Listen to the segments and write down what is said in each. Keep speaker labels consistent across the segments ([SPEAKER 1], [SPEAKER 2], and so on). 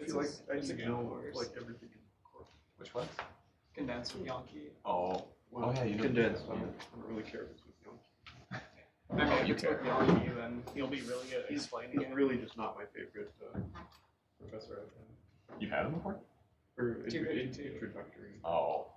[SPEAKER 1] I feel like I need to know like everything in the course.
[SPEAKER 2] Which one?
[SPEAKER 3] Condensed with Yankee.
[SPEAKER 2] Oh.
[SPEAKER 1] Well,
[SPEAKER 2] yeah, you
[SPEAKER 1] condensed.
[SPEAKER 2] know.
[SPEAKER 1] I don't really care if it's with Yankee.
[SPEAKER 3] I mean, if
[SPEAKER 2] you
[SPEAKER 3] it's with
[SPEAKER 2] care.
[SPEAKER 3] Yankee, then you'll be really good at explaining
[SPEAKER 1] He's
[SPEAKER 3] it.
[SPEAKER 1] really just not my favorite professor I've had.
[SPEAKER 2] You've had him before?
[SPEAKER 1] Or
[SPEAKER 3] Two.
[SPEAKER 1] introductory.
[SPEAKER 2] Oh.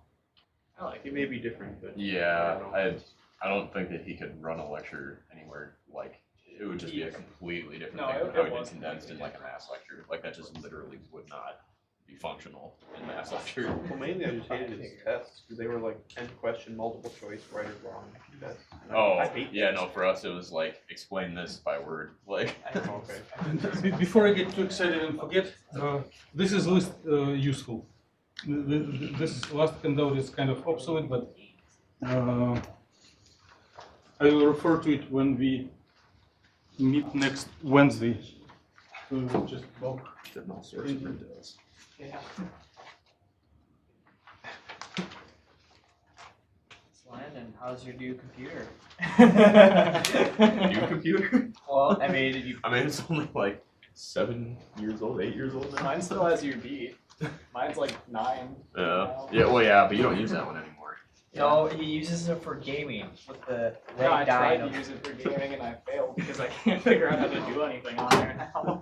[SPEAKER 3] I like
[SPEAKER 1] He
[SPEAKER 3] it.
[SPEAKER 1] may be different, but
[SPEAKER 2] Yeah,
[SPEAKER 1] I don't know.
[SPEAKER 2] I don't think that he could run a lecture anywhere like it would just be a completely different
[SPEAKER 3] No,
[SPEAKER 2] thing
[SPEAKER 3] it
[SPEAKER 2] from how he
[SPEAKER 3] was
[SPEAKER 2] did condensed in like a math lecture. Like that just literally would not be functional in math lecture.
[SPEAKER 1] Well, mainly I just hated his tests because they were like 10-question multiple choice, right or wrong tests. And
[SPEAKER 2] Oh,
[SPEAKER 1] I hate
[SPEAKER 2] yeah,
[SPEAKER 1] those.
[SPEAKER 2] no, for us it was like explain this by word. Like
[SPEAKER 1] Oh, okay.
[SPEAKER 4] Before I get too excited and forget, this is least useful. This last handout is kind of obsolete, but I will refer to it when we meet next Wednesday. So we'll just bulk.
[SPEAKER 2] Getting all sorts of printouts.
[SPEAKER 3] Yeah.
[SPEAKER 5] Landon, how's your new computer?
[SPEAKER 2] New computer?
[SPEAKER 5] Well, I mean,
[SPEAKER 2] I mean it's only like 7 years old, 8 years old now.
[SPEAKER 3] Mine still has your beat. Mine's like 9.
[SPEAKER 2] Yeah, well yeah, but you don't use that one anymore.
[SPEAKER 5] no, he uses it for gaming with the
[SPEAKER 3] Yeah, I
[SPEAKER 5] red
[SPEAKER 3] tried
[SPEAKER 5] dye.
[SPEAKER 3] to use it for gaming and I failed because I can't figure out how to do anything on there now.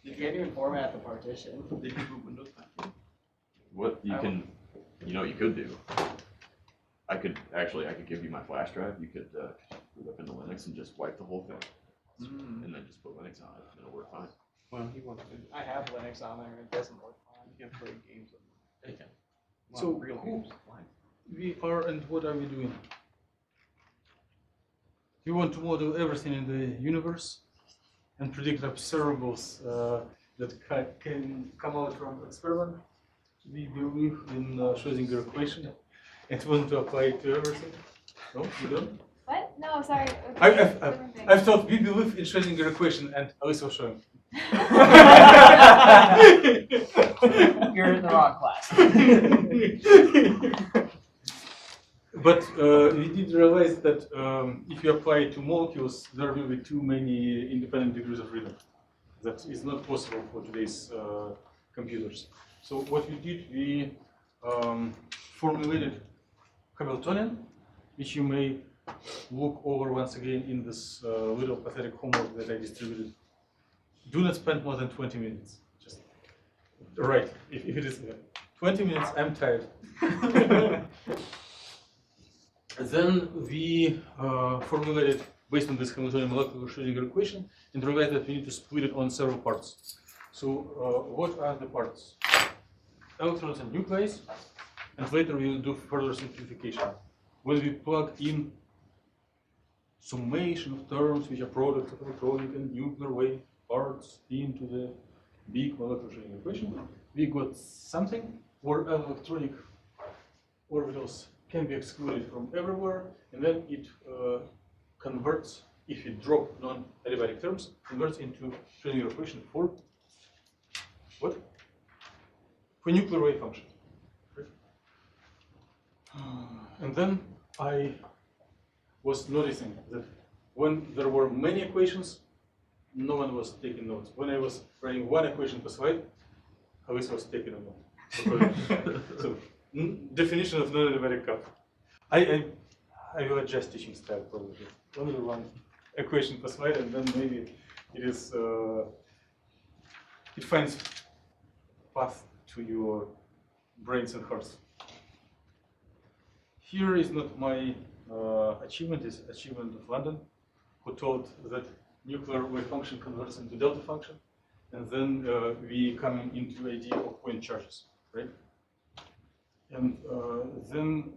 [SPEAKER 3] You can't even format the partition.
[SPEAKER 1] Did you boot Windows back?
[SPEAKER 2] What you can, you know what you could do? I could give you my flash drive. You could boot up into Linux and just wipe the whole thing. And then just put Linux on it and it'll work fine.
[SPEAKER 1] Well, he wants to.
[SPEAKER 3] I have Linux on there and it doesn't work fine.
[SPEAKER 1] You can't play games on
[SPEAKER 2] They can.
[SPEAKER 4] So
[SPEAKER 1] real
[SPEAKER 4] who
[SPEAKER 1] games.
[SPEAKER 4] we are and what are we doing? We want to model everything in the universe and predict observables that can come out from experiment. We believe in Schrödinger equation and want to apply it to everything. No, you don't?
[SPEAKER 6] What? No, sorry.
[SPEAKER 4] I thought we believe in Schrödinger equation and Alice was showing.
[SPEAKER 5] You're in the wrong class.
[SPEAKER 4] But we did realize that if you apply it to molecules, there will be too many independent degrees of freedom. That is not possible for today's computers. So what we did, we formulated Hamiltonian, which you may look over once again in this little pathetic homework that I distributed. Do not spend more than 20 minutes. Just right, if it is 20 minutes, I'm tired. Then we formulated, based on this Hamiltonian molecular Schrödinger equation, and realized that we need to split it on several parts. So what are the parts? Electrons and nuclei, and later we will do further simplification. When we plug in summation of terms which are products of electronic and nuclear wave parts into the big molecular Schrödinger equation, we got something where electronic orbitals can be excluded from everywhere, and then it converts, if you drop non-adiabatic terms, converts into Schrödinger equation for what? For nuclear wave function. And then I was noticing that when there were many equations, no one was taking notes. When I was writing one equation per slide, Alice was taking a note. So, definition of non-adiabatic cup. I will adjust teaching style probably. Only one equation per slide, and then maybe it is it finds path to your brains and hearts. Here is not my achievement, it's achievement of London, who told that nuclear wave function converts into delta function, and then we come into the idea of point charges, right? And then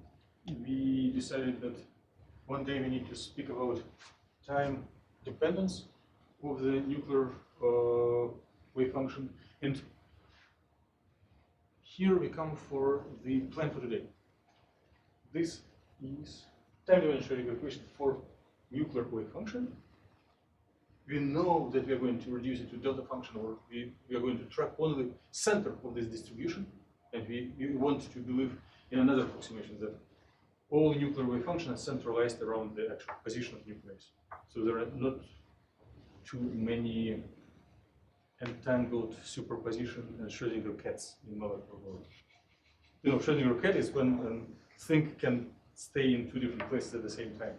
[SPEAKER 4] we decided that one day we need to speak about time dependence of the nuclear wave function, and here we come for the plan for today. This is time-dependent Schrödinger equation for nuclear wave function. We know that we are going to reduce it to delta function, or we are going to track only center of this distribution, and we want to believe in another approximation that all nuclear wave functions are centralized around the actual position of nucleus. So there are not too many entangled superposition and Schrödinger cats in molecular world. You know, Schrödinger cat is when a thing can stay in two different places at the same time.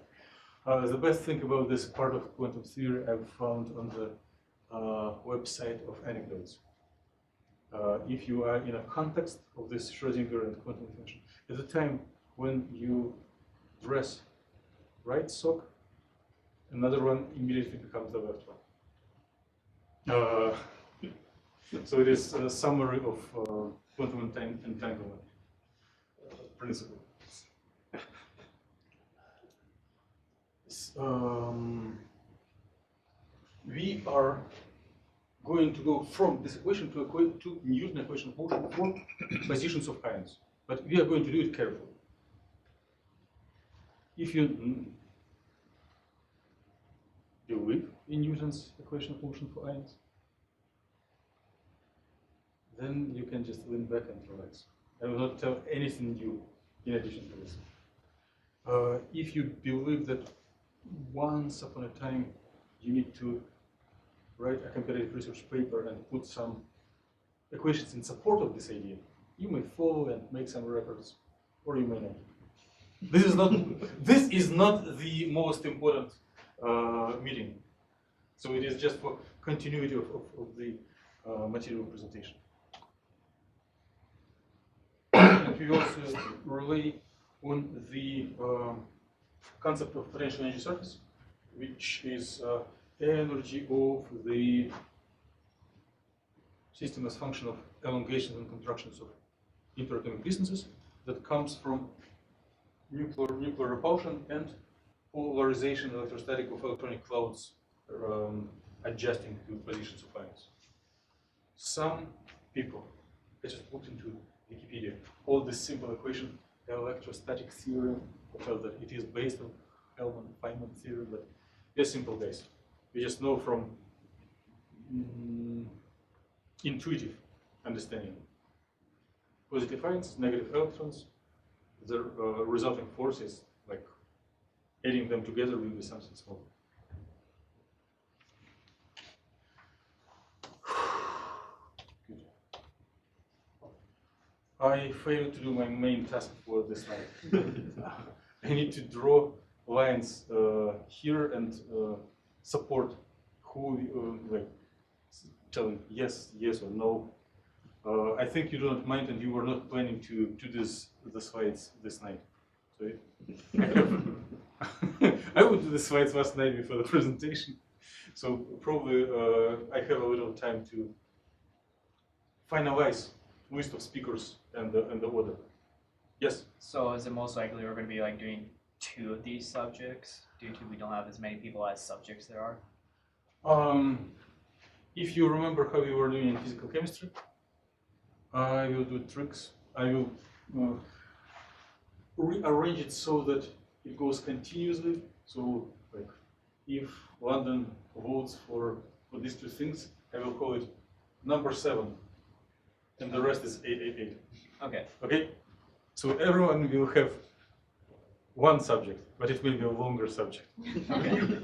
[SPEAKER 4] The best thing about this part of quantum theory I've found on the website of anecdotes. If you are in a context of this Schrödinger and quantum function, at the time when you dress right sock, another one immediately becomes the left one. So it is a summary of quantum entanglement principle. We are going to go from this equation to Newton equation of motion for positions of ions, but we are going to do it carefully. If you believe in Newton's equation of motion for ions, then you can just lean back and relax. I will not tell anything new in addition to this. If you believe that once upon a time you need to write a comparative research paper and put some equations in support of this idea, you may follow and make some records, or you may not. This is not the most important meeting. So it is just for continuity of the material presentation. And we also rely on the concept of potential energy surface, which is energy of the system as function of elongations and contractions of interatomic distances that comes from nuclear repulsion and polarization electrostatic of electronic clouds adjusting to positions of ions. Some people, I just looked into Wikipedia, call this simple equation electrostatic theorem. I felt that it is based on Feynman theory, but they're simple guys. We just know from intuitive understanding. Positive ions, negative electrons, the resulting force is like adding them together will be something small. Good. I failed to do my main task for this slide. I need to draw lines here and support who like telling yes, yes or no. I think you don't mind, and you were not planning to do the slides this night. So I would do the slides last night before the presentation. So probably I have a little time to finalize list of speakers and the order. Yes.
[SPEAKER 5] So is it most likely we're going to be like doing 2 of these subjects due to we don't have as many people as subjects there are?
[SPEAKER 4] If you remember how we were doing in physical chemistry, I will do tricks. I will rearrange it so that it goes continuously. So, like, if London votes for these 2 things, I will call it number 7, and the rest is 888.
[SPEAKER 5] Okay.
[SPEAKER 4] Okay. So everyone will have one subject, but it will be a longer subject.
[SPEAKER 5] Okay.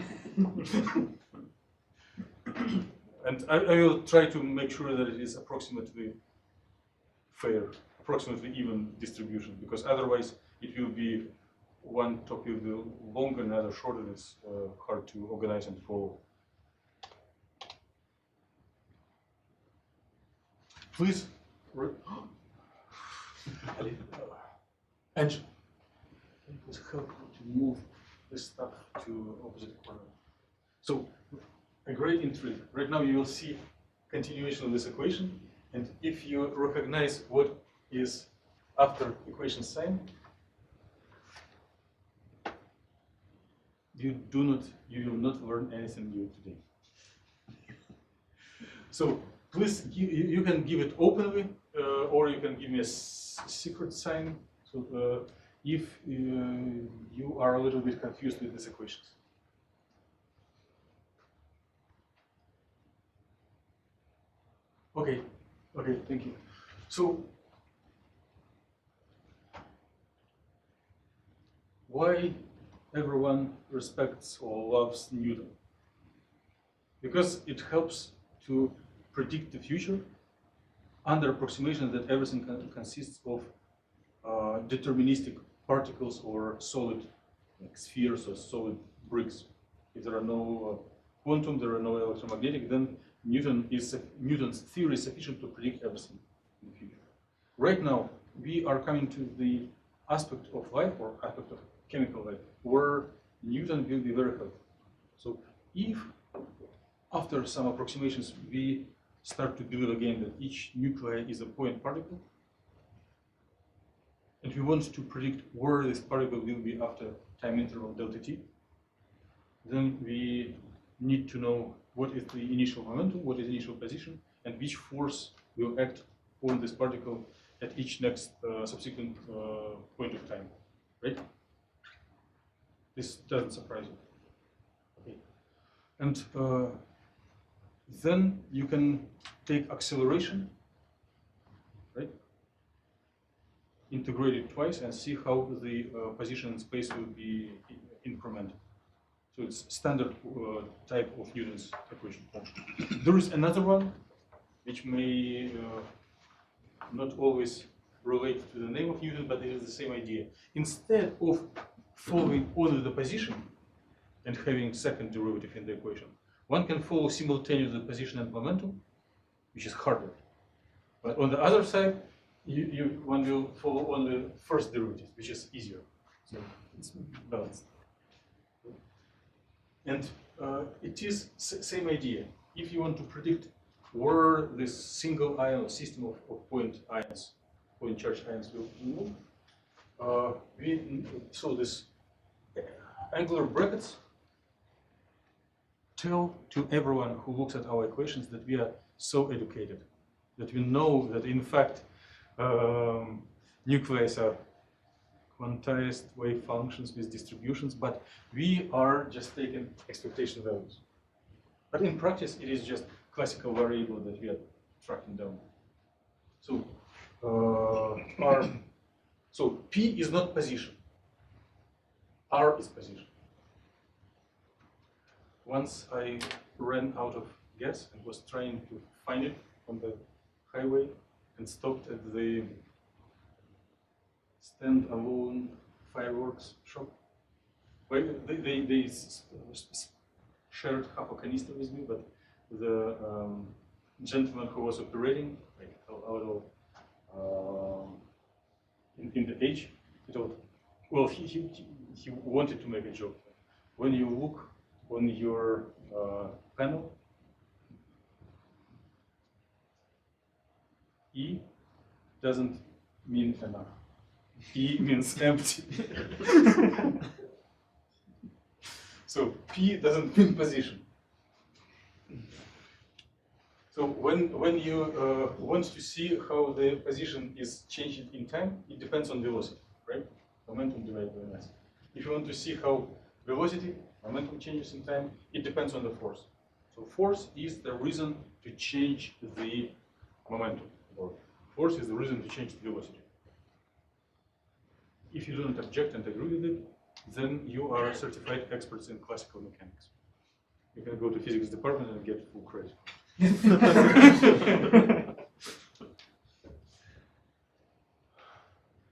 [SPEAKER 4] And I will try to make sure that it is approximately fair, approximately even distribution, because otherwise it will be one topic will be longer and another shorter. It's hard to organize and follow. Please, Angel, can you please help me to move this stuff to opposite corner? So, a great intrigue. Right now you will see continuation of this equation, and if you recognize what is after equation sign, you will not learn anything new today. So please, you can give it openly, or you can give me a secret sign. So if you are a little bit confused with these equations. Okay, thank you. So, why everyone respects or loves Newton? Because it helps to predict the future under approximation that everything consists of deterministic particles or solid like spheres or solid bricks. If there are no quantum, there are no electromagnetic, then Newton's theory is sufficient to predict everything in the future. Right now, we are coming to the aspect of life or aspect of chemical life where Newton will be very helpful. So if after some approximations we start to believe again that each nuclei is a point particle, and we want to predict where this particle will be after time interval delta t, then we need to know what is the initial momentum, what is the initial position, and which force will act on this particle at each next subsequent point of time, right? This doesn't surprise you. Okay. And then you can take acceleration, right? Integrate it twice and see how the position in space will be incremented. So it's standard type of Newton's equation function. There is another one which may not always relate to the name of Newton, but it is the same idea. Instead of following only the position and having second derivative in the equation, one can follow simultaneously the position and momentum, which is harder. But on the other side, one will follow only first derivative, which is easier. So it's balanced. And it is same idea. If you want to predict where this single ion system of point ions, point charge ions will move, so this angular brackets tell to everyone who looks at our equations that we are so educated, that we know that in fact nuclei are quantized wave functions with distributions, but we are just taking expectation values. But in practice, it is just classical variable that we are tracking down. So, so P is not position. R is position. Once I ran out of gas and was trying to find it on the highway and stopped at the stand-alone fireworks shop. Well, they shared half a canister with me, but the gentleman who was operating, like a little in the age, he told, well, he wanted to make a joke. When you look on your panel, E doesn't mean enough. E means empty. So P doesn't mean position. So when you want to see how the position is changing in time, it depends on velocity, right? Momentum divided by mass. If you want to see how velocity, momentum changes in time, it depends on the force. So force is the reason to change the momentum, or force is the reason to change the velocity. If you don't object and agree with it, then you are certified experts in classical mechanics. You can go to physics department and get full credit.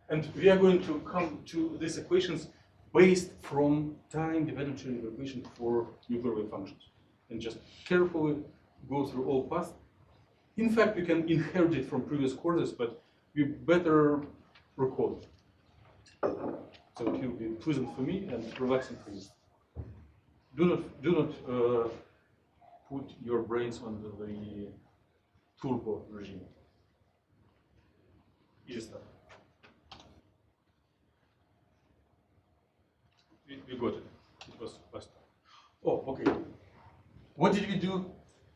[SPEAKER 4] And we are going to come to these equations based from time-dependent Schrödinger equation for nuclear wave functions. And just carefully go through all paths. In fact, we can inherit it from previous courses, but we better recall it. So it will be pleasant for me and relaxing for you. Do not put your brains on the turbo regime. Easy stuff. We got it. It was last time. Oh, okay. What did we do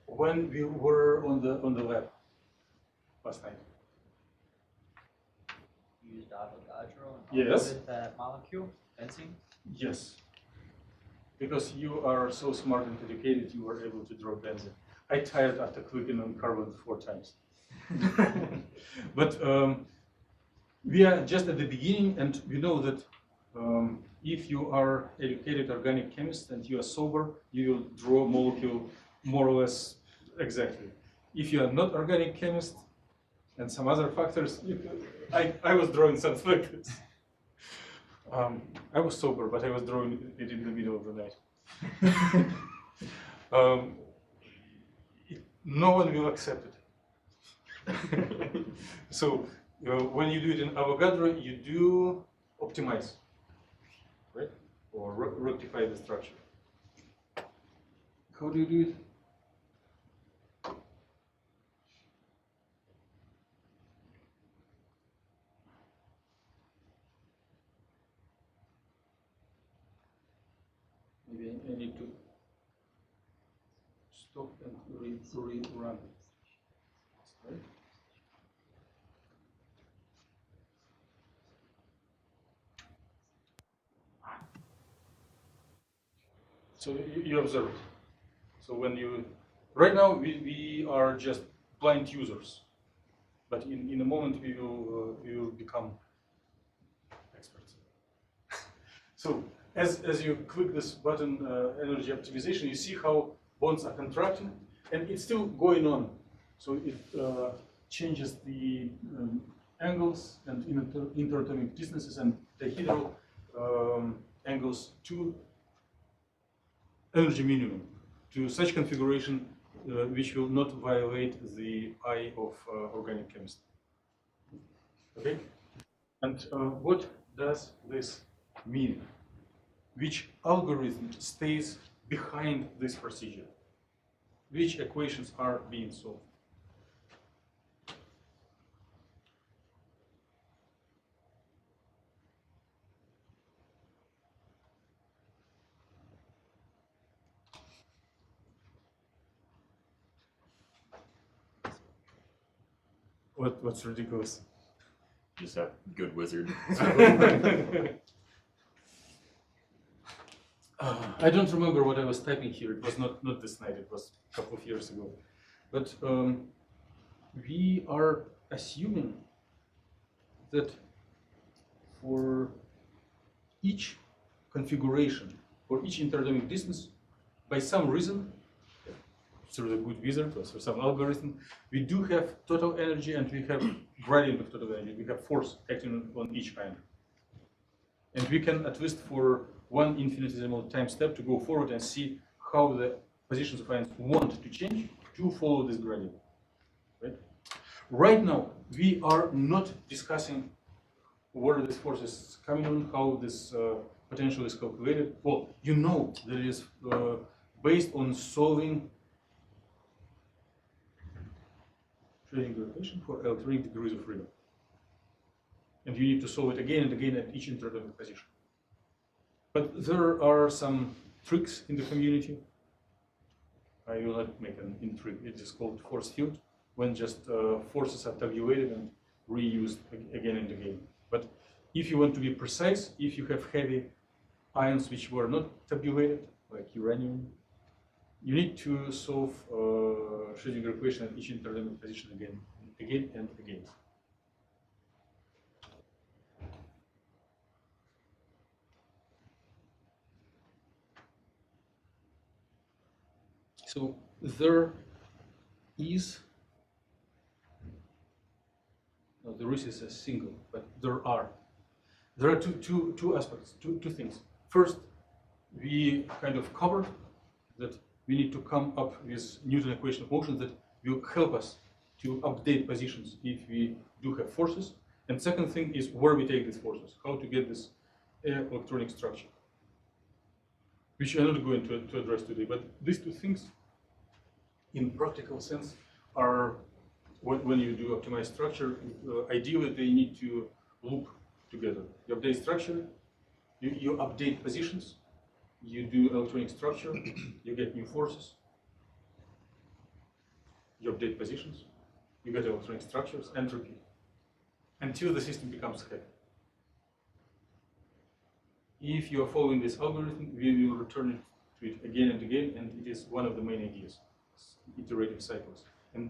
[SPEAKER 4] when we were on the lab last night?
[SPEAKER 5] You used Avogadro and
[SPEAKER 4] Yes.
[SPEAKER 5] with that molecule, benzene?
[SPEAKER 4] Yes. Because you are so smart and educated, you were able to draw benzene. I tired after clicking on carbon 4 times. But we are just at the beginning, and we know that if you are educated organic chemist and you are sober, you will draw molecule more or less exactly. if you are not organic chemist and some other factors, I was drawing something like this. I was sober, but I was drawing it in the middle of the night. No one will accept it. So when you do it in Avogadro, you do optimize, right? Or rectify the structure. How do you do it? Maybe I need to stop and rerun. Right? So you observe it. So when you, right now we are just blind users, but in a moment we will become experts. So as you click this button, energy optimization, you see how bonds are contracting, and it's still going on. So it changes the angles and interatomic distances and dihedral angles to energy minimum, to such configuration which will not violate the eye of organic chemistry. Okay? And what does this mean? Which algorithm stays behind this procedure? Which equations are being solved? What's ridiculous?
[SPEAKER 2] Just a good wizard.
[SPEAKER 4] I don't remember what I was typing here. It was not this night, it was a couple of years ago. But we are assuming that for each configuration, for each interatomic distance, by some reason, through the good wizard or through some algorithm, we do have total energy and we have gradient of total energy. We have force acting on each ion. And we can, at least for one infinitesimal time step, to go forward and see how the positions of ions want to change to follow this gradient. Right now, we are not discussing where this force is coming on, how this potential is calculated. Well, you know that it is based on solving Schrödinger equation for electronic degrees of freedom. And you need to solve it again and again at each interatomic position. But there are some tricks in the community. I will not make an intrigue. It is called force field, when just forces are tabulated and reused again and again. But if you want to be precise, if you have heavy ions which were not tabulated, like uranium, you need to solve Schrödinger equation at each interatomic position again and again. So there is, no, there is a single, but there are two aspects, two things. First, we kind of covered that we need to come up with Newton equation of motion that will help us to update positions if we do have forces. And second thing is where we take these forces, how to get this electronic structure, which I'm not going to address today. But these two things, in practical sense, are when you do optimized structure, ideally they need to loop together. You update structure, you update positions, you do electronic structure, you get new forces, you update positions, you get electronic structures, and repeat until the system becomes heavy. If you are following this algorithm, we will return to it again and again, and it is one of the main ideas, iterative cycles. And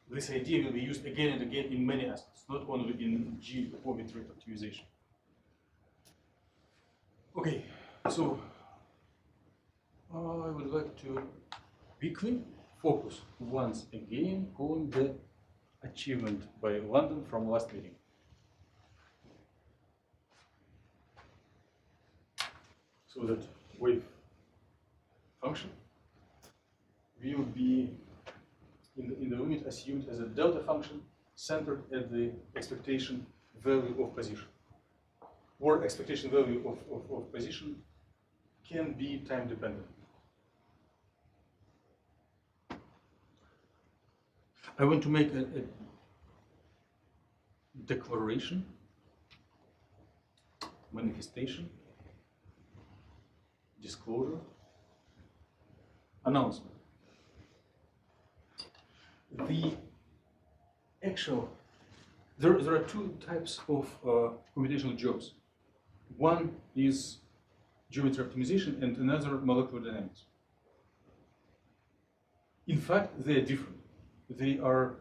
[SPEAKER 4] this idea will be used again and again in many aspects, not only in geometry optimization. Okay, so I would like to quickly focus once again on the achievement by London from last meeting. So that wave function will be in the limit assumed as a delta function centered at the expectation value of position, or expectation value of position can be time dependent. I want to make a declaration, manifestation, disclosure, announcement. The actual, there are two types of computational jobs. One is geometry optimization and another molecular dynamics. In fact, they are different. They are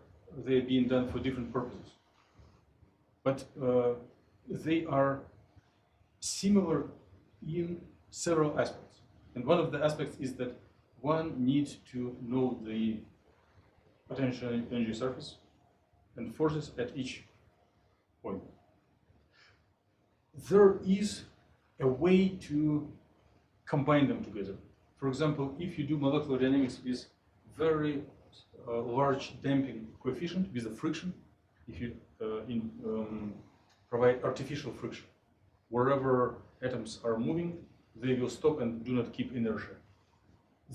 [SPEAKER 4] being done for different purposes. But they are similar in several aspects. And one of the aspects is that one needs to know the potential energy surface and forces at each point. There is a way to combine them together. For example, if you do molecular dynamics with very large damping coefficient with a friction, if you provide artificial friction, wherever atoms are moving, they will stop and do not keep inertia.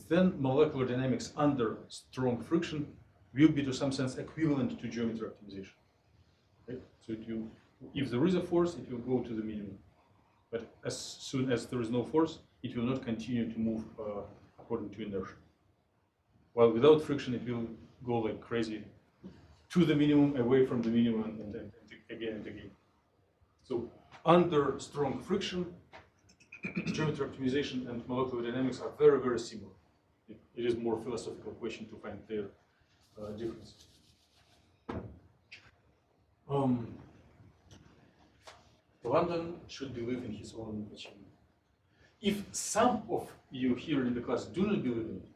[SPEAKER 4] Then molecular dynamics under strong friction will be to some sense equivalent to geometry optimization. Right? So if there is a force, it will go to the minimum. But as soon as there is no force, it will not continue to move according to inertia. While without friction, it will go like crazy to the minimum, away from the minimum, and again and again. So under strong friction, geometry optimization and molecular dynamics are very, very similar. It is more philosophical question to find their difference. London should believe in his own achievement. If some of you here in the class do not believe in it,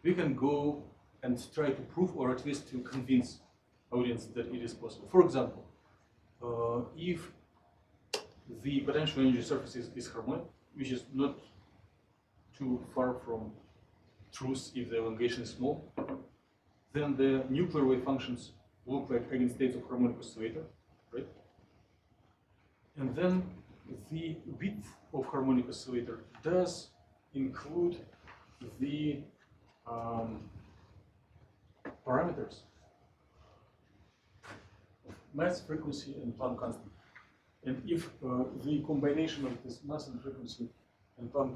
[SPEAKER 4] we can go and try to prove, or at least to convince audience that it is possible. For example, if the potential energy surface is harmonic, which is not too far from truth if the elongation is small, then the nuclear wave functions look like eigenstates of harmonic oscillator, right? And then the width of harmonic oscillator does include the parameters of mass, frequency, and Planck constant. And if the combination of this mass and frequency and Planck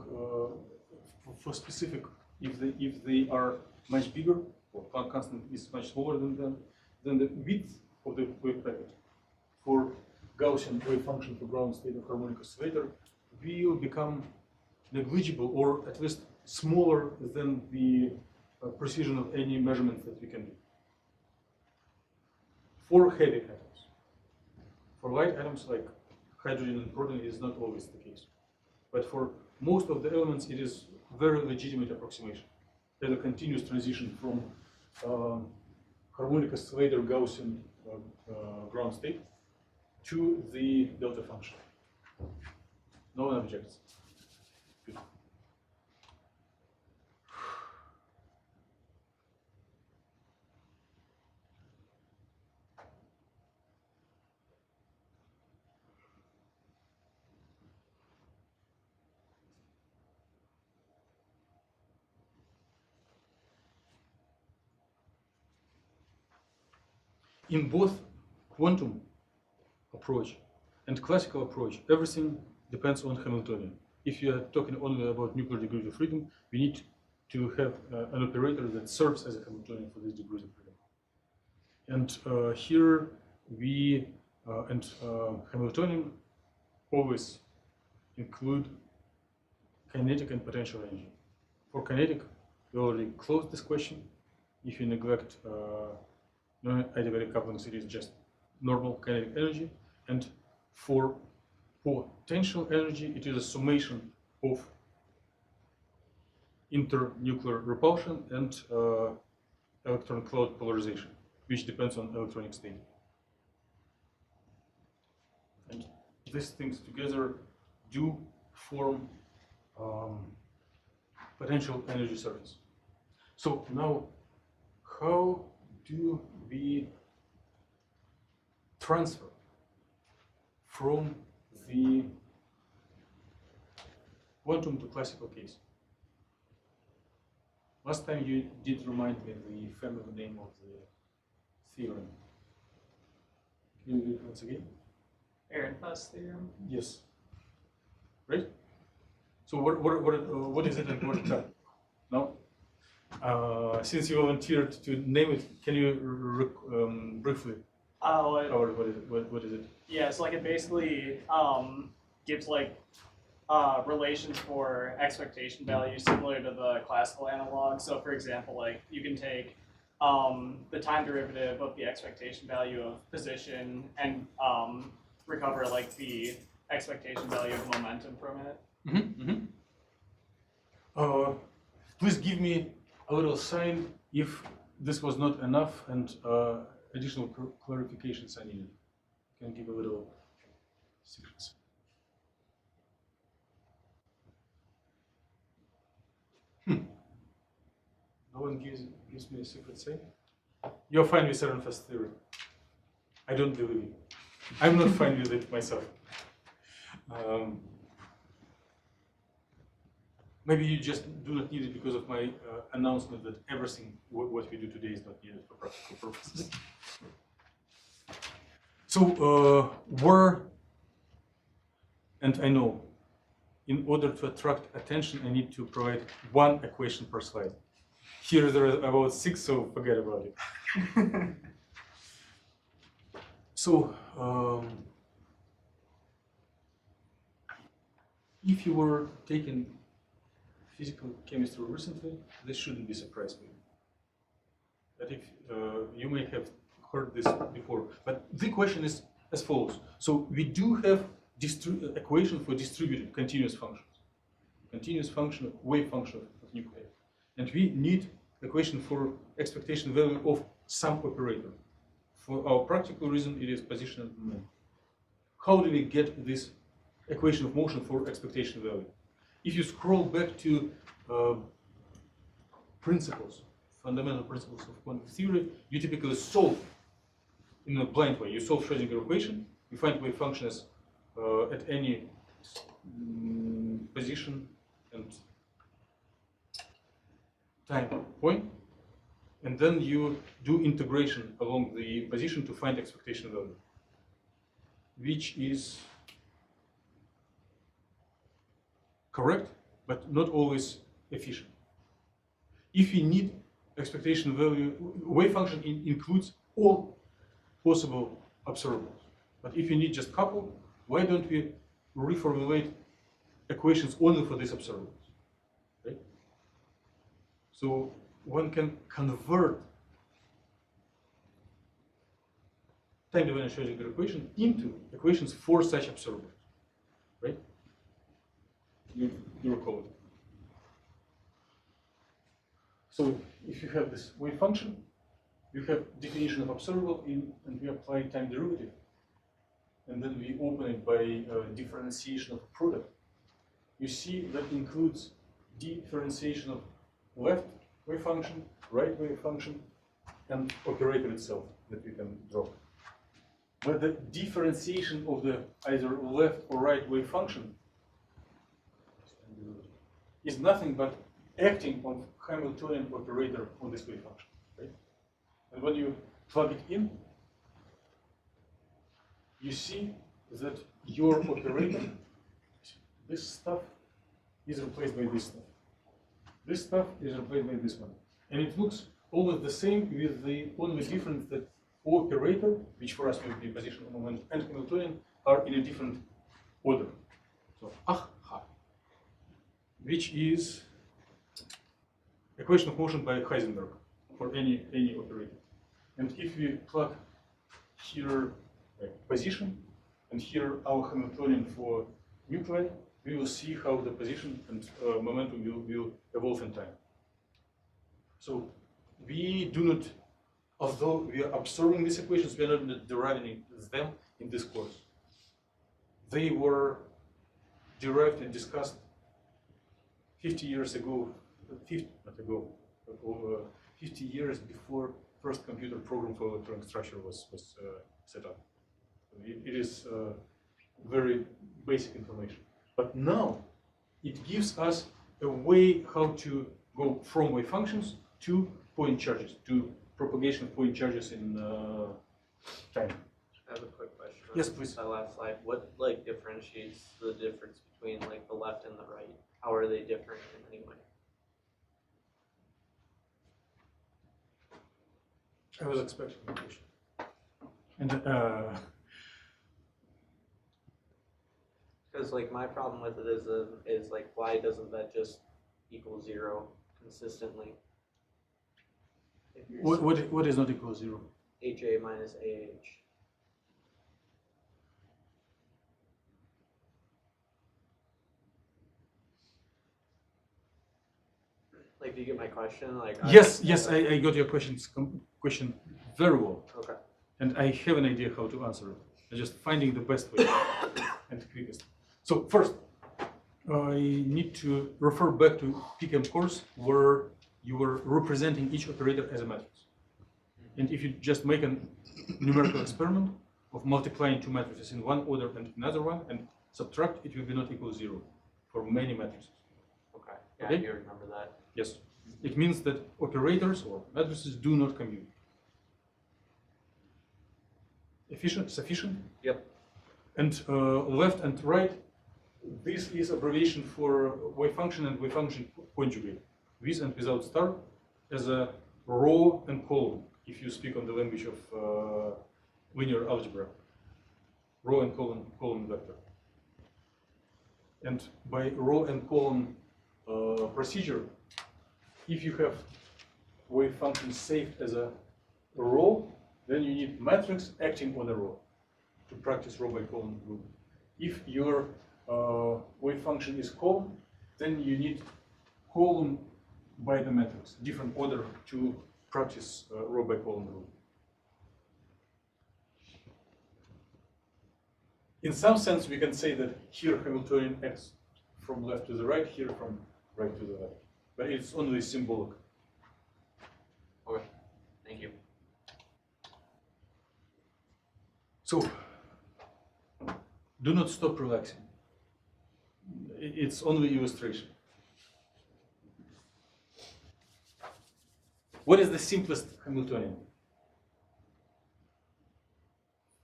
[SPEAKER 4] for specific, if they are much bigger, or Planck constant is much smaller than them, then the width of the wave packet for Gaussian wave function for ground state of harmonic oscillator will become negligible, or at least smaller than the precision of any measurement that we can do. For heavy atoms. For light atoms like hydrogen and proton, it is not always the case. But for most of the elements, it is very legitimate approximation. There's a continuous transition from harmonic oscillator Gaussian ground state to the delta function. No one objects. Good. In both quantum approach and classical approach, everything depends on Hamiltonian. If you are talking only about nuclear degrees of freedom, we need to have an operator that serves as a Hamiltonian for these degrees of freedom. And here we, Hamiltonian always include kinetic and potential energy. For kinetic, we already closed this question. If you neglect non-adiabatic coupling, it is just normal kinetic energy. And for potential energy, it is a summation of internuclear repulsion and electron cloud polarization, which depends on electronic state. And these things together do form potential energy surface. So now, how do we transfer from the quantum to classical case? Last time you did remind me the family name of the theorem. Can you do it once again?
[SPEAKER 3] Ehrenfest theorem.
[SPEAKER 4] Yes. Right? So what is it and what is that? No? Since you volunteered to name it, can you briefly cover what is it?
[SPEAKER 3] Yeah, so like it basically gives like relations for expectation values similar to the classical analog. So for example, like you can take the time derivative of the expectation value of position and recover like the expectation value of momentum from it.
[SPEAKER 4] Please give me a little sign if this was not enough and additional clarifications I needed. You can give a little secrets. No one gives me a secret sign? You're fine with Ehrenfest theory. I don't believe you. I'm not fine with it myself. Maybe you just do not need it because of my announcement that everything what we do today is not needed for practical purposes. So, and I know, in order to attract attention, I need to provide one equation per slide. Here there are about 6, so forget about it. So, if you were taking physical chemistry recently, this shouldn't be surprising to you. But if you may have heard this before, but the question is as follows. So we do have equation for distributed continuous functions, wave function of nuclei, and we need equation for expectation value of some operator. For our practical reason, it is position and moment. How do we get this equation of motion for expectation value? If you scroll back to fundamental principles of quantum theory, you typically solve in a blind way. You solve Schrödinger equation, you find wave functions at any position and time point, and then you do integration along the position to find expectation value, which is correct, but not always efficient. If we need expectation value, wave function includes all possible observables. But if you need just couple, why don't we reformulate equations only for these observables? Right? So one can convert time-dependent Schrödinger equation into equations for such observables. Right? You recall it. So if you have this wave function, you have definition of observable and we apply time derivative, and then we open it by differentiation of a product. You see that includes differentiation of left wave function, right wave function, and operator itself that we can draw. But the differentiation of the either left or right wave function is nothing but acting on Hamiltonian operator on this wave function, right? And when you plug it in, you see that your operator, this stuff, is replaced by this stuff. This stuff is replaced by this one. And it looks almost the same, with the only difference that operator, which for us will be positional moment, and Hamiltonian are in a different order. So, which is equation of motion by Heisenberg for any operator. And if we plug here position and here our Hamiltonian for nuclei, we will see how the position and momentum will evolve in time. So we do not, although we are observing these equations, we are not deriving them in this course. They were derived and discussed 50 years ago, 50 years before first computer program for electronic structure was set up. It is very basic information. But now it gives us a way how to go from wave functions to point charges, to propagation of point charges in time.
[SPEAKER 6] I have a quick question.
[SPEAKER 4] Yes, please.
[SPEAKER 6] That last slide. What like differentiates the difference between like the left and the right? How are they different in any way?
[SPEAKER 4] I was expecting the question. And
[SPEAKER 6] Because like my problem with it is like why doesn't that just equal 0 consistently? If you're
[SPEAKER 4] what is not equal to 0?
[SPEAKER 6] HA minus AH. Like, do you get my question? Like,
[SPEAKER 4] Yes, I got your question very well.
[SPEAKER 6] Okay.
[SPEAKER 4] And I have an idea how to answer it. I'm just finding the best way and quickest. So first, I need to refer back to PChem course where you were representing each operator as a matrix. And if you just make a numerical experiment of multiplying two matrices in one order and another one and subtract, it will be not equal to 0 for many matrices.
[SPEAKER 6] Okay. Yeah,
[SPEAKER 4] Okay.
[SPEAKER 6] I do remember that.
[SPEAKER 4] Yes. It means that operators or matrices do not commute. Sufficient?
[SPEAKER 6] Yep.
[SPEAKER 4] And left and right, this is abbreviation for wave function and wave function conjugate, with and without star, as a row and column, if you speak on the language of linear algebra. Row and column vector. And by row and column procedure, if you have wave function saved as a row, then you need matrix acting on a row to practice row by column rule. If your wave function is column, then you need column by the matrix, different order to practice row by column rule. In some sense, we can say that here Hamiltonian acts from left to the right, here from right to the left. But it's only symbolic.
[SPEAKER 6] Okay. Thank you.
[SPEAKER 4] So, do not stop relaxing. It's only illustration. What is the simplest Hamiltonian?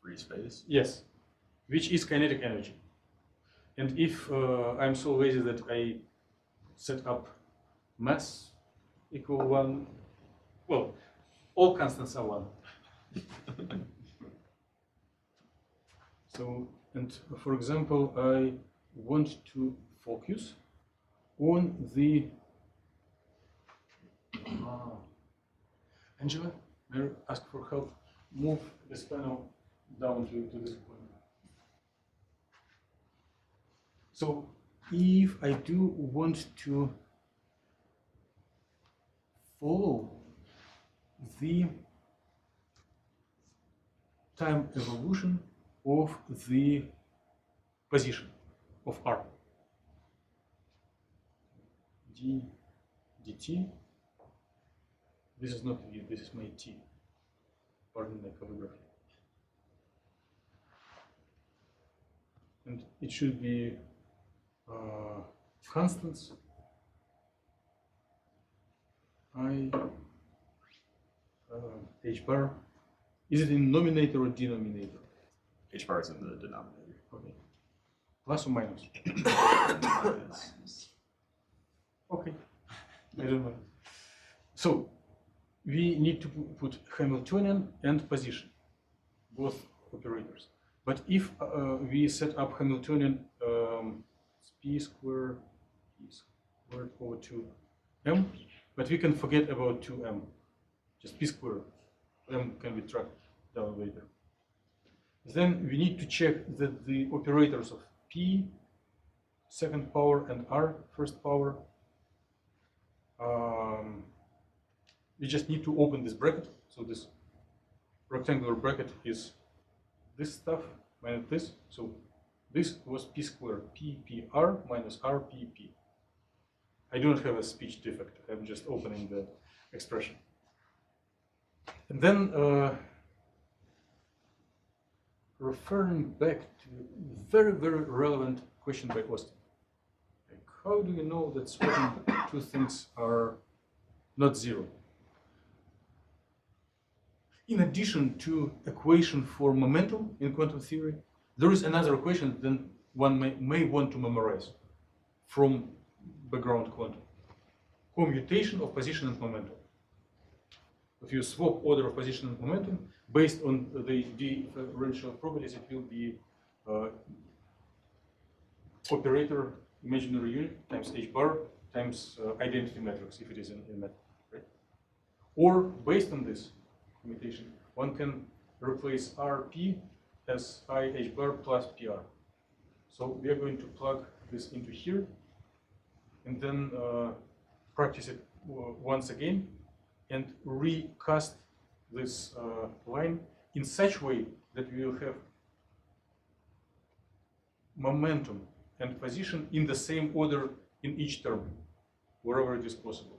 [SPEAKER 2] Free space.
[SPEAKER 4] Yes, which is kinetic energy. And if I'm so lazy that I set up mass equal 1, well, all constants are 1. So, and for example, I want to focus on the Angela, may I ask for help? Move this panel down to this point. So, if I do want to follow the time evolution of the position of R, dt, this is not V, this is my T, pardon my calligraphy. And it should be constants I h bar. Is it in numerator or denominator?
[SPEAKER 2] H bar is in the denominator.
[SPEAKER 4] Okay. Plus or minus? Okay. I don't know. So we need to put Hamiltonian and position, both operators. But if we set up Hamiltonian p squared over 2m, but we can forget about 2m, just p squared. M can be tracked down later. Then we need to check that the operators of p, second power, and r, first power, you just need to open this bracket. So this rectangular bracket is this stuff minus this. So this was p squared ppr minus rpp. I do not have a speech defect. I'm just opening the expression. And then referring back to a very, very relevant question by Austin. Like, how do you know that certain two things are not zero? In addition to equation for momentum in quantum theory, there is another equation that one may want to memorize from background quantum. Commutation of position and momentum. If you swap order of position and momentum, based on the differential properties, it will be operator imaginary unit times h bar times identity matrix, if it is in metric, right? Or based on this commutation, one can replace rp as I h bar plus pr. So we are going to plug this into here and then practice it once again and recast this line in such way that we will have momentum and position in the same order in each term, wherever it is possible.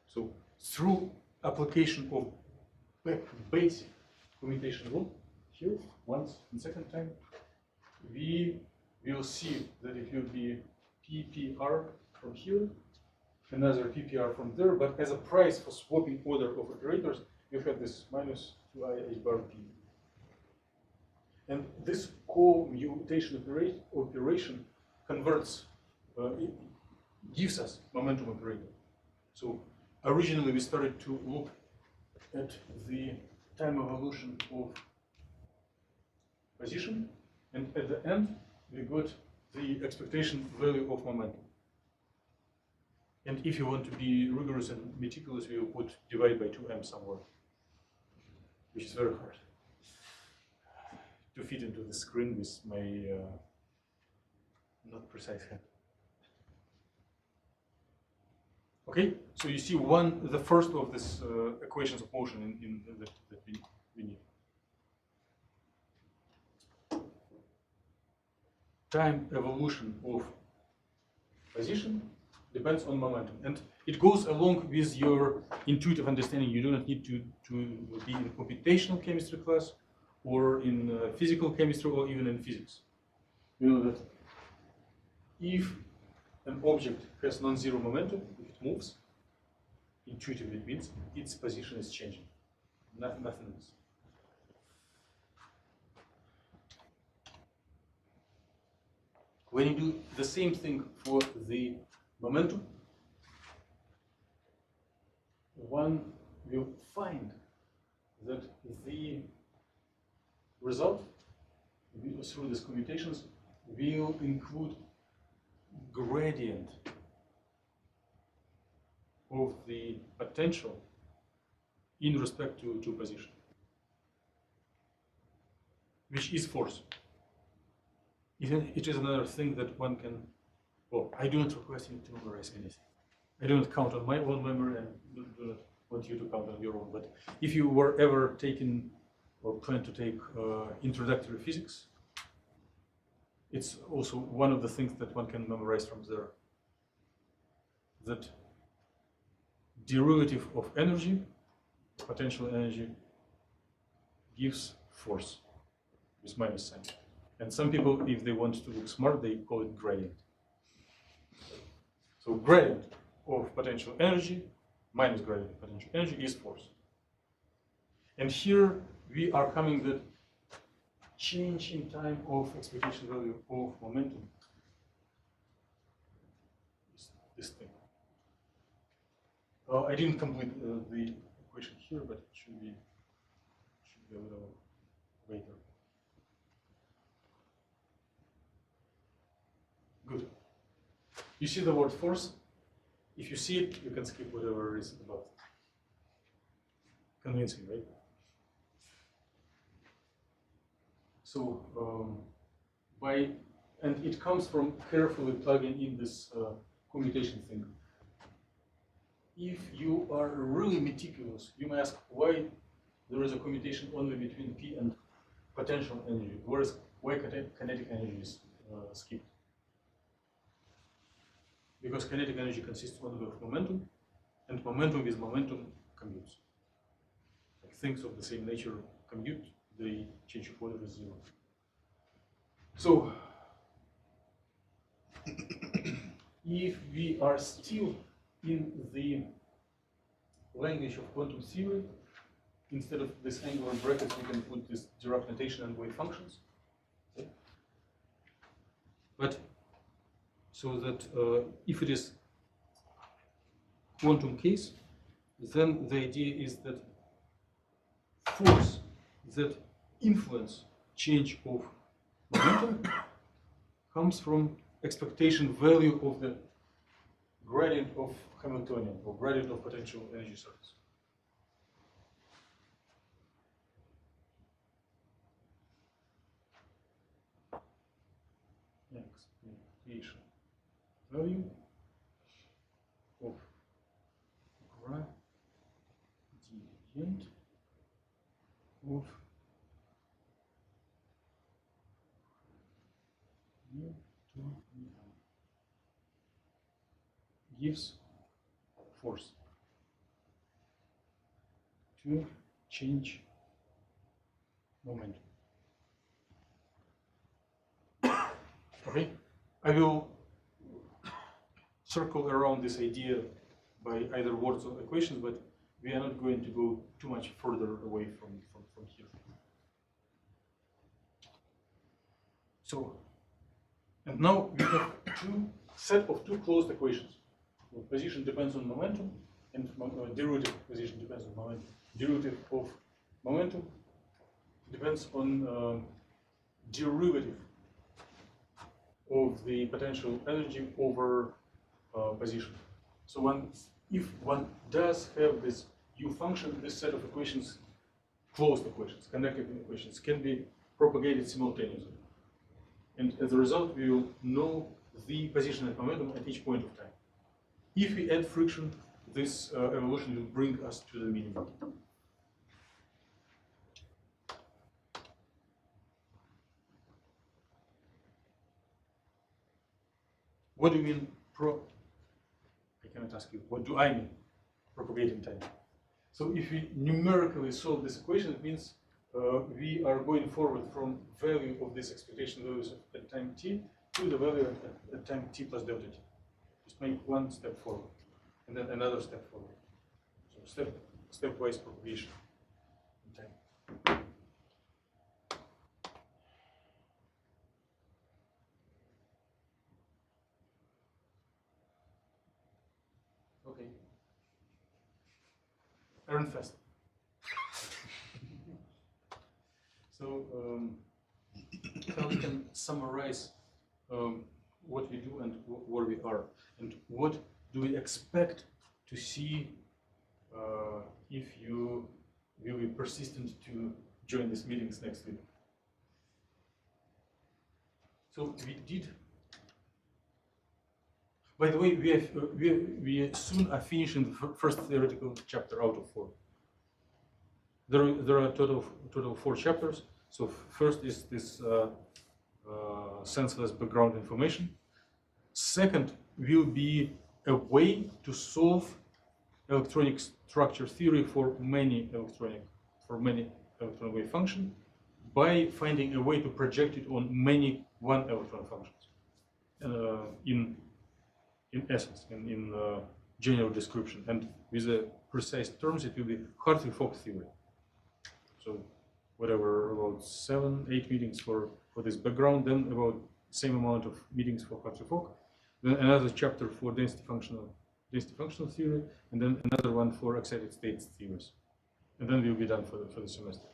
[SPEAKER 4] So through application of basic commutation rule, here, once and second time, we will see that it will be ppr from here, another ppr from there, but as a price for swapping order of operators, you have this minus 2i h bar p. And this commutation operation converts, it gives us momentum operator. So originally we started to look at the time evolution of position, and at the end we got the expectation value of momentum. And if you want to be rigorous and meticulous, we will put divide by 2m somewhere, which is very hard to fit into the screen with my not precise hand. Okay, so you see the first of these equations of motion that we need. Time evolution of position depends on momentum, and it goes along with your intuitive understanding. You do not need to be in computational chemistry class or in physical chemistry or even in physics. You know that if an object has non-zero momentum, if it moves, intuitively it means its position is changing, nothing else. When you do the same thing for the momentum, one will find that the result through these commutations will include gradient of the potential in respect to position, which is force. It is another thing that one can, well, I do not request you to memorize anything. I do not count on my own memory and do not want you to count on your own. But if you were ever taking or plan to take introductory physics, it's also one of the things that one can memorize from there. That derivative of energy, potential energy, gives force with minus sign. And some people, if they want to look smart, they call it gradient. So gradient of potential energy minus gradient of potential energy is force. And here we are coming that change in time of expectation value of momentum is this thing. I didn't complete the equation here, but it should be a little later. Good. You see the word force? If you see it, you can skip whatever is above. Convincing, right? So, and it comes from carefully plugging in this commutation thing. if you are really meticulous, you may ask why there is a commutation only between P and potential energy, whereas why kinetic energy is skipped. Because kinetic energy consists only of momentum, and momentum with momentum commutes. Like things of the same nature commute, they change of order is zero. So, if we are still in the language of quantum theory, instead of this angular brackets, we can put this Dirac notation and wave functions. Okay. But so that if it is quantum case, then the idea is that force that influence change of momentum comes from expectation value of the gradient of Hamiltonian or gradient of potential energy surface. Expectation value of gradient of gives force to change momentum. Okay, I will circle around this idea by either words or equations, but we are not going to go too much further away from here. So, and now we have set of two closed equations. Well, position depends on momentum, and derivative position depends on momentum. Derivative of momentum depends on derivative of the potential energy over position. So if one does have this U function, this set of equations, closed equations, connected equations, can be propagated simultaneously. And as a result, we will know the position and momentum at each point of time. If we add friction, this evolution will bring us to the minimum. What do you mean I cannot ask you, what do I mean propagating time? So if we numerically solve this equation, it means we are going forward from value of this expectation values at time t to the value at time t plus delta t. Just make one step forward and then another step forward. So stepwise propagation in time. Okay. Earn fast. So how we can summarize what we do and where we are, and what do we expect to see if you will be persistent to join these meetings next week. So we did. By the way, we soon are finishing the first theoretical chapter out of 4. There are a total of 4 chapters. So first is this senseless background information. Second will be a way to solve electronic structure theory for many electron wave function by finding a way to project it on many one-electron functions. In essence, in general description, and with the precise terms, it will be Hartree-Fock theory. So whatever, about 7-8 meetings for this background, then about same amount of meetings for Hartree-Fock, then another chapter for density functional theory, and then another one for excited states theories, and then we'll be done for the semester.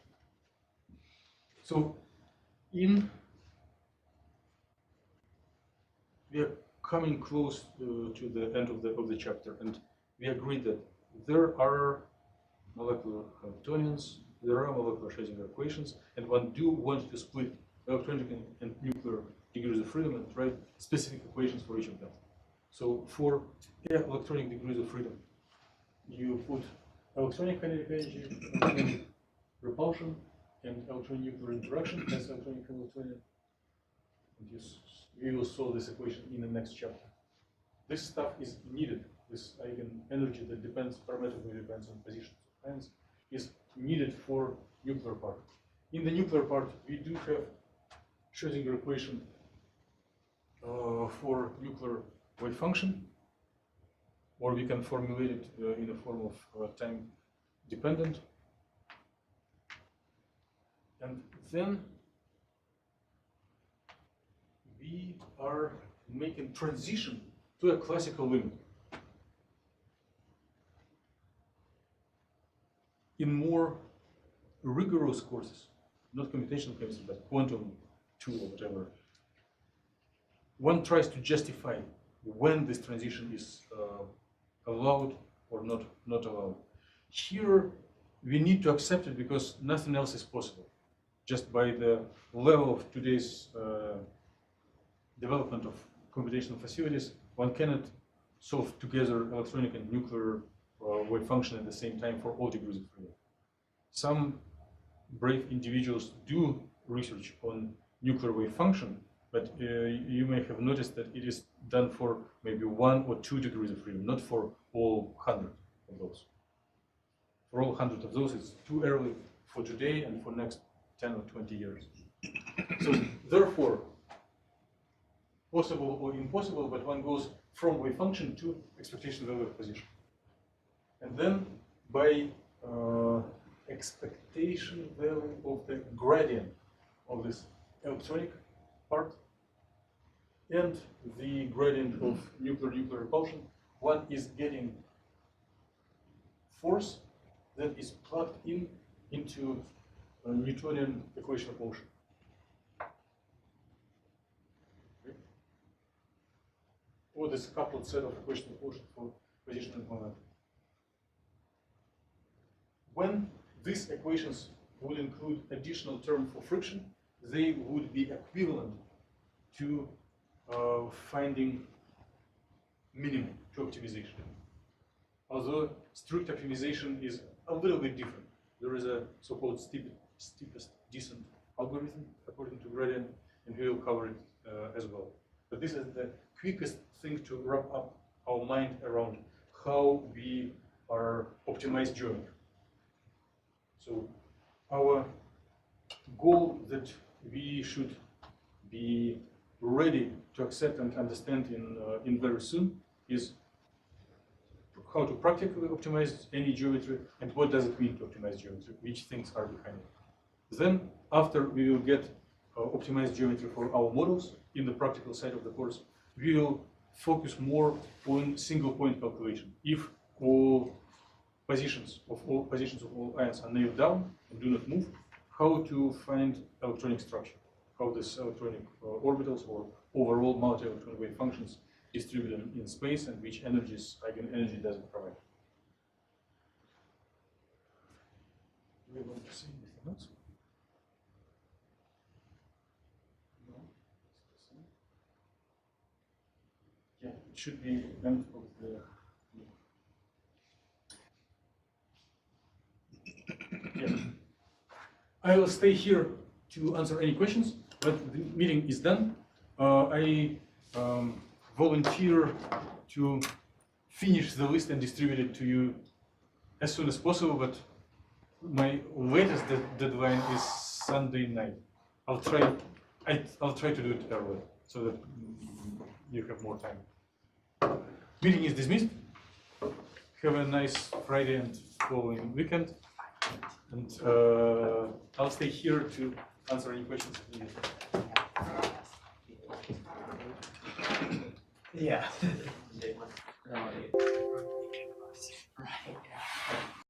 [SPEAKER 4] So we are coming close to the end of the chapter, and we agreed that there are molecular Hamiltonians, there are molecular Schrödinger equations, and one do want to split electronic and nuclear degrees of freedom and write specific equations for each of them. So for electronic degrees of freedom, you put electronic kinetic energy, electronic repulsion, and electronic nuclear interaction as electronic Hamiltonian. And we will solve this equation in the next chapter. This stuff is needed. This eigen energy that parametrically depends on positions of ions is needed for nuclear part. In the nuclear part, we do have Schrödinger equation for nuclear wave function, or we can formulate it in the form of time dependent. And then we are making transition to a classical limit. In more rigorous courses, not computational chemistry, but quantum 2 or whatever, one tries to justify when this transition is allowed or not allowed. Here, we need to accept it because nothing else is possible. Just by the level of today's development of computational facilities, one cannot solve together electronic and nuclear wave function at the same time for all degrees of freedom. Some brave individuals do research on nuclear wave function, but you may have noticed that it is done for maybe 1 or 2 degrees of freedom, not for all 100 of those. For all 100 of those, it's too early for today and for next 10 or 20 years. So therefore, possible or impossible, but one goes from wave function to expectation value of position. And then by expectation value of the gradient of this electronic part and the gradient of nuclear repulsion, one is getting force that is plugged into a Newtonian equation of motion. Okay. Or this coupled set of equations of motion for position and momentum. When these equations would include additional term for friction, they would be equivalent to finding minimum to optimization. Although strict optimization is a little bit different. There is a so-called steepest descent algorithm according to gradient, and we will cover it as well. But this is the quickest thing to wrap up our mind around how we are optimized geometry. So our goal that we should be ready to accept and understand in very soon is how to practically optimize any geometry and what does it mean to optimize geometry, which things are behind it. Then, after we will get optimized geometry for our models in the practical side of the course, we will focus more on single point calculation. If all positions of all ions are nailed down and do not move, how to find electronic structure, how this electronic orbitals or overall multi-electron wave functions distributed in space and which energies eigenenergy does it provide. Do we want to see anything else? No? Yeah, it should be end of the. Yeah. I will stay here to answer any questions, but the meeting is done. I volunteer to finish the list and distribute it to you as soon as possible, but my latest deadline is Sunday night. I'll try to do it early so that you have more time. Meeting is dismissed. Have a nice Friday and following weekend. And I'll stay here to answer any questions if needed.
[SPEAKER 5] Yeah.